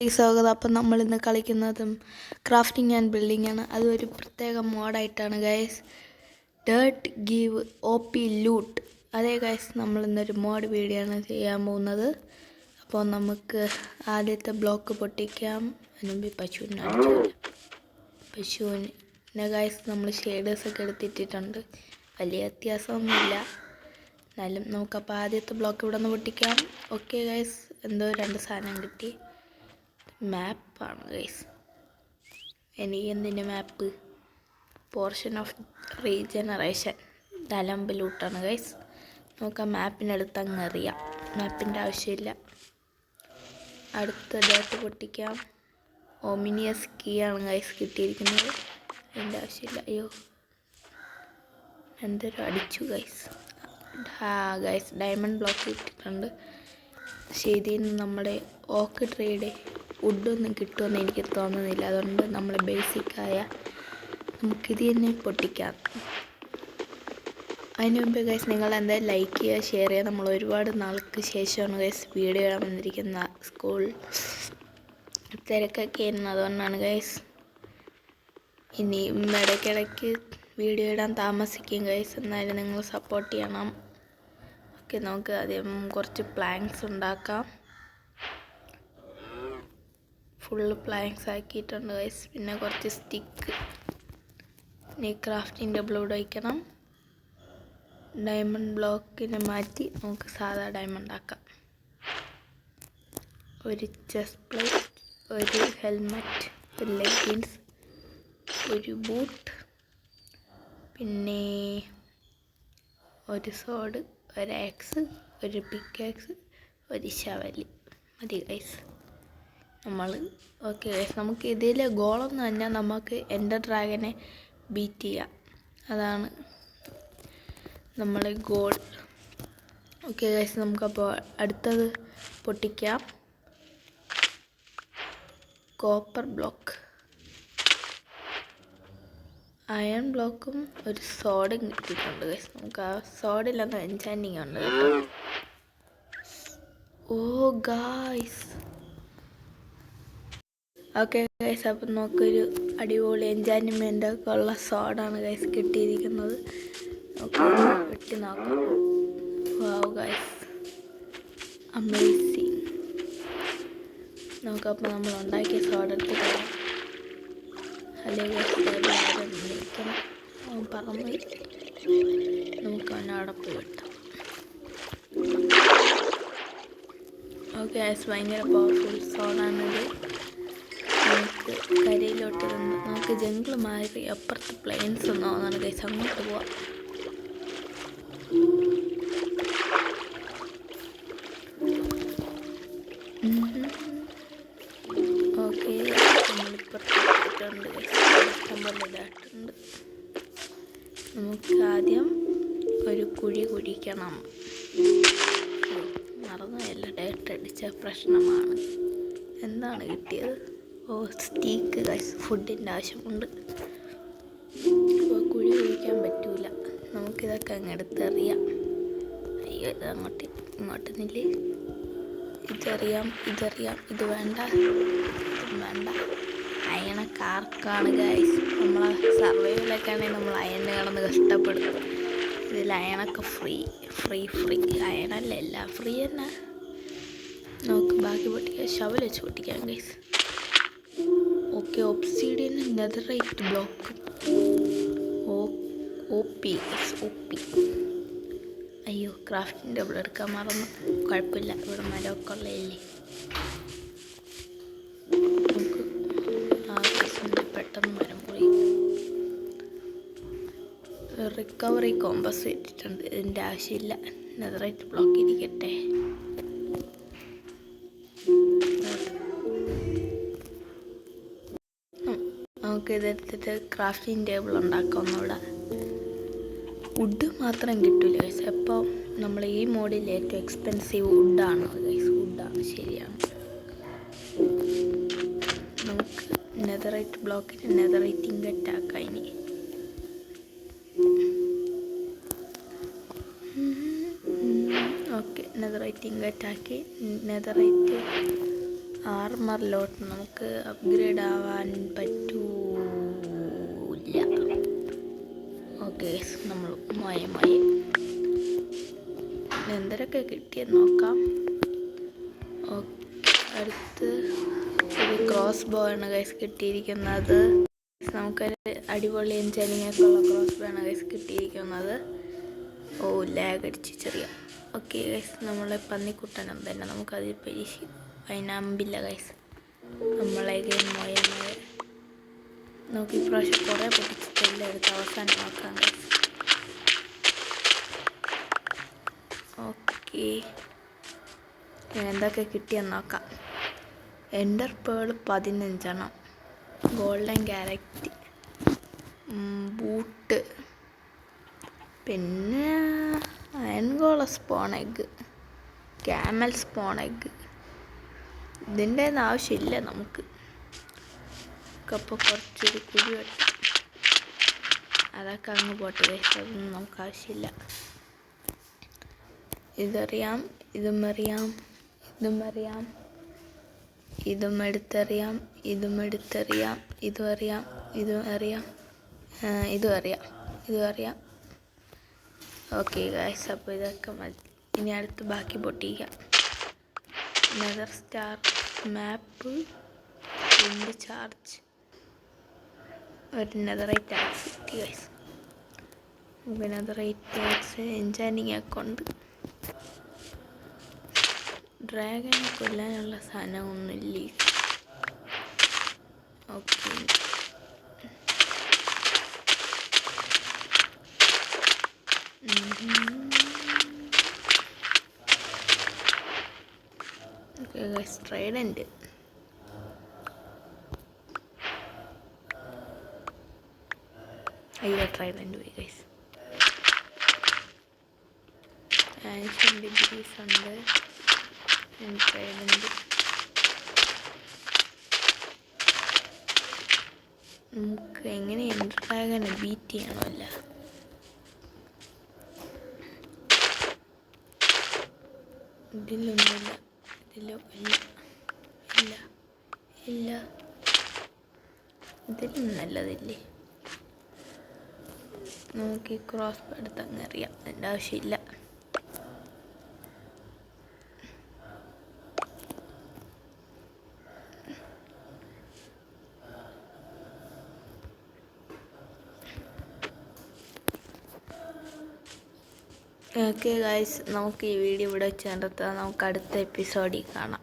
സ്വാഗതം. അപ്പം നമ്മളിന്ന് കളിക്കുന്നതും ക്രാഫ്റ്റിംഗ് ആൻഡ് ബിൽഡിംഗ് ആണ്. അതൊരു പ്രത്യേക മോഡായിട്ടാണ് guys. Dirt give OP loot. അതേ ഗൈസ്, നമ്മളിന്നൊരു മോഡ് വീഡിയോ ആണ് ചെയ്യാൻ പോകുന്നത്. അപ്പോൾ നമുക്ക് ആദ്യത്തെ ബ്ലോക്ക് പൊട്ടിക്കാം. അതിനുമ്പ് പശുവിനെ ഗൈസ് നമ്മൾ ഷെയ്ഡേഴ്സൊക്കെ എടുത്തിട്ടിട്ടുണ്ട്. വലിയ വ്യത്യാസമൊന്നുമില്ല. എന്നാലും നമുക്കപ്പോൾ ആദ്യത്തെ ബ്ലോക്ക് ഇവിടെ നിന്ന് പൊട്ടിക്കാം. ഓക്കെ ഗൈസ്, എന്തോ 2 സാധനം കിട്ടി. മാപ്പാണ് ഗൈസ്. എനിക്ക് എന്തിൻ്റെ മാപ്പ്? പോർഷൻ ഓഫ് റീജനറേഷൻ തലമ്പ് ലൂട്ടാണ് ഗൈസ്. നമുക്ക് ആ മാപ്പിനടുത്ത് അങ്ങ് അറിയാം. മാപ്പിൻ്റെ ആവശ്യമില്ല. അടുത്ത ഡേറ്റ് പൊട്ടിക്കാം. ഒമിനിയസ് കീ ആണ് ഗൈസ് കിട്ടിയിരിക്കുന്നത്. അതിൻ്റെ ആവശ്യമില്ല. അയ്യോ, എന്തൊരു അടിച്ചു ഗൈസ്. ഗൈസ്, ഡയമണ്ട് ബ്ലോക്ക് കിട്ടിയിട്ടുണ്ട്. പക്ഷേ ഇതിൽ നിന്ന് നമ്മുടെ ഓക്ക് ട്രീയുടെ വുഡൊന്നും കിട്ടുമെന്ന് എനിക്ക് തോന്നുന്നില്ല. അതുകൊണ്ട് നമ്മൾ ബേസിക്കായ നമുക്കിത് തന്നെ പൊട്ടിക്കാം. അതിന് മുമ്പ് ഗൈസ്, നിങ്ങൾ എന്തായാലും ലൈക്ക് ചെയ്യുക, ഷെയർ ചെയ്യുക. നമ്മൾ ഒരുപാട് നാൾക്ക് ശേഷമാണ് ഗൈസ് വീഡിയോ ഇടാൻ വന്നിരിക്കുന്ന. സ്കൂൾ തിരക്കൊക്കെ ആയിരുന്നു, അതുകൊണ്ടാണ് ഗൈസ്. ഇനി ഇടയ്ക്കിടയ്ക്ക് വീഡിയോ ഇടാൻ താമസിക്കും ഗൈസ്. എന്നാലും നിങ്ങൾ സപ്പോർട്ട് ചെയ്യണം. ഓക്കെ, നമുക്ക് ആദ്യം കുറച്ച് പ്ലാങ്ക്സ് ഉണ്ടാക്കാം. ഫുള്ള് പ്ലാങ്ക്സ് ആക്കിയിട്ടുണ്ട് ഗൈസ്. പിന്നെ കുറച്ച് സ്റ്റിക്ക്. ഇനി ക്രാഫ്റ്റിംഗ് ടേബിൾ ഇവിടെ വയ്ക്കണം. ഡയമണ്ട് ബ്ലോക്കിനെ മാറ്റി നമുക്ക് സാധാ ഡയമണ്ട് ആക്കാം. ഒരു ചെസ്റ്റ് പ്ലേറ്റ്, ഒരു ഹെൽമെറ്റ്, ഒരു ലെഗിൻസ്, ഒരു ബൂട്ട്, പിന്നെ ഒരു സോഡ്, ഒരു ആക്സ്, ഒരു പിക്കാക്സ്, ഒരു ശവലി മതി ഗൈസ്. ഓക്കെ ഗൈസ്, നമുക്ക് ഇതിലെ ഗോളെന്ന് പറഞ്ഞാൽ നമുക്ക് എൻഡർ ഡ്രാഗനെ ബീറ്റ് ചെയ്യാം. അതാണ് നമ്മളെ ഗോൾ. ഓക്കെ ഗൈസ്, നമുക്കപ്പോൾ അടുത്തത് പൊട്ടിക്കാം. കോപ്പർ ബ്ലോക്ക്, അയൺ ബ്ലോക്കും ഒരു സോഡും കിട്ടിയിട്ടുണ്ട് ഗൈസ്. നമുക്ക് ആ സോഡിലൊന്ന് എൻചാൻറ്റിങ് ഉണ്ട് കേട്ടോ. ഓ ഗായ്സ്, ഓക്കെ ഗൈസ്, അപ്പം നമുക്കൊരു അടിപൊളി എൻചാൻറ്റ്മെൻ്റ് ഒക്കെ ഉള്ള സോഡാണ് ഗൈസ് കിട്ടിയിരിക്കുന്നത്. നമുക്ക് വെട്ടി നോക്കാം. വാവ് ഗൈസ്, അമേസിങ്. നമുക്കപ്പോൾ നമ്മൾ ഉണ്ടാക്കിയ സോഡ എടുത്ത് കളയാം. ഹലോ ഗൈസ്, നിൽക്കണം. പറന്ന് നമുക്ക് അവനെ അവിടെ പോയി വെട്ടാം. ഓക്കെ ഗൈസ്, ഭയങ്കര പവർഫുൾ സോഡാണിത്. നമുക്ക് കരയിലോട്ട് നിന്ന് നമുക്ക് ജംഗിൾ മാറി അപ്പുറത്ത് പ്ലെയിൻസ് ഒന്നാവുന്നതാണ് ഗൈസ്. അങ്ങോട്ട് പോവാം. ഓക്കെ, നമ്മളിപ്പുറത്തുണ്ട് ഗൈസ്. ഇഷ്ടംപോലെ. നമുക്ക് ആദ്യം ഒരു കുഴി കുഴിക്കണം. മറന്നുമല്ല, ഡേറ്റ് അടിച്ച പ്രശ്നമാണ്. എന്താണ് കിട്ടിയത്? ഓ, സ്റ്റീക്ക് ഗൈസ്. ഫുഡിൻ്റെ ആവശ്യമുണ്ട്. അപ്പോൾ കുഴി കുഴിക്കാൻ പറ്റൂല. നമുക്കിതൊക്കെ അങ്ങ് എടുത്തെറിയാം. അയ്യോ, ഇത് ഇങ്ങോട്ട് നില്ലേ. ഇതറിയാം. ഇത് വേണ്ട, വേണ്ട. അയണൊക്കെ ആർക്കാണ് ഗൈസ്? നമ്മളെ സർവൈവലൊക്കെ ആണെങ്കിൽ നമ്മൾ അയണ് കിടന്ന് കഷ്ടപ്പെടും. ഇതിൽ അയണൊക്കെ ഫ്രീ. അയണല്ല, എല്ലാം ഫ്രീ തന്നെ. നമുക്ക് ബാക്കി പൊട്ടിക്കാം. ശവൽ വെച്ച് പൊട്ടിക്കാം guys. Okay, obsidian netherite block. OP. അയ്യോ, ക്രാഫ്റ്റിംഗ് ടേബിൾ എടുക്കാൻ മറന്നു. കുഴപ്പമില്ല, ഇവിടെ മരമൊക്കെ ഉള്ളതല്ലേ. നമുക്ക് പെട്ടെന്ന് മരം പോയി. റിക്കവറി കോമ്പസ് ഇട്ടിട്ടുണ്ട്. ഇതിൻ്റെ ആവശ്യമില്ല. നെതറൈറ്റ് ബ്ലോക്ക് ഇരിക്കട്ടെ. നമുക്ക് ഇതെടുത്തിട്ട് ക്രാഫ്റ്റിംഗ് ടേബിൾ ഉണ്ടാക്കാം. ഒന്നുകൂടെ വുഡ് മാത്രം കിട്ടില്ല ഗൈസ്. അപ്പോൾ നമ്മൾ ഈ മോഡിൽ ഏറ്റവും എക്സ്പെൻസീവ് വുഡാണ് ഗൈസ്. വുഡാണ്, ശരിയാണ്. നമുക്ക് നെതറൈറ്റ് ബ്ലോക്കിന് നെതറൈറ്റ് ഇങ്കറ്റ് ആക്കാം. ഇനി ഓക്കെ, നെതറൈറ്റ് ഇങ്കറ്റ് ആക്കി നെതറൈറ്റ് ആർമറിലോട്ട് നമുക്ക് അപ്ഗ്രേഡ് ആവാൻ പറ്റൂല. ഓക്കെ, നമ്മൾ മായ എന്തൊക്കെ കിട്ടിയെന്ന് നോക്കാം. ഓക്കെ, അടുത്ത് ഒരു ക്രോസ് ബോ ആണ് ഗൈസ് കിട്ടിയിരിക്കുന്നത്. നമുക്കൊരു അടിപൊളി എൻജോയിങ് ഉള്ള ക്രോസ് ബോ ആണ് ഗൈസ് കിട്ടിയിരിക്കുന്നത്. ഓ, ലാഗ് അടിച്ച് ചെറിയ. ഓക്കെ ഗൈസ്, നമ്മളെ പന്നിക്കുട്ടനും തന്നെ നമുക്കത് പരീക്ഷിക്കും. അതിനമ്പില്ല ഗൈസ്, നമ്മളെ മോയ നമുക്ക് ഇപ്രാവശ്യം കുറേ പൊട്ടിച്ചിട്ടില്ല. എടുത്ത് അവസാനം നോക്കാം ഗൈസ്. ഓക്കെ, എന്തൊക്കെ കിട്ടിയെന്ന് നോക്കാം. Ender pearl 15 golden carrot, boot, പിന്നെ iron golem spawn egg, camel spawn egg. ഇതിൻ്റെ ഒന്നും ആവശ്യമില്ല നമുക്ക്. അപ്പോൾ കുറച്ചൊരു കുഴി വെട്ടാം. അതൊക്കെ അങ്ങ് പോട്ടെ ഗൈസ്, അതൊന്നും നമുക്ക് ആവശ്യമില്ല. ഇതറിയാം, ഇതും അറിയാം, ഇതും അറിയാം, ഇതും എടുത്തറിയാം, ഇതും എടുത്തറിയാം, ഇതും അറിയാം, ഇതും അറിയാം, ഇതും അറിയാം, ഇതും അറിയാം. ഓക്കെ ഗൈസ്, അപ്പോൾ ഇതൊക്കെ മതി. ഇനി അടുത്ത് ബാക്കി പൊട്ടിക്കാം. Nether star map, wind charge, ഒരു നെതറൈറ്റ് ആക്സ് കിട്ടി ഗൈസ്. നമുക്ക് നെതറൈറ്റ് ആക്സ് എൻചാൻറ്റിങ് ഒക്കെ ഉണ്ട്. ഡ്രാഗനെ കൊല്ലാനുള്ള സാധനമൊന്നുമില്ല. Okay, trident. അയ്യോ, ട്രൈഡൻറ്റ് പോയി ഗൈസ്. ആൻഷ്യൻ ഡിഗ്രീസ് ഉണ്ട്. ട്രൈഡൻറ്റ് നമുക്ക് എങ്ങനെ ഡ്രാഗനെ ബീറ്റ് ചെയ്യണമല്ല. ഇതിലൊന്നുമില്ല, ഇതിലും ഇല്ല, ഇല്ല, ഇല്ല, ഇതിലും നല്ലതില്ലേ. നമുക്ക് ഈ ക്രോസ് എടുത്ത് അങ്ങ് അറിയാം, അതിൻ്റെ ആവശ്യമില്ല. ഓക്കെ ഗൈസ്, നമുക്ക് ഈ വീഡിയോ ഇവിടെ വെച്ച് നിർത്താം. നമുക്ക് അടുത്ത എപ്പിസോഡിൽ കാണാം.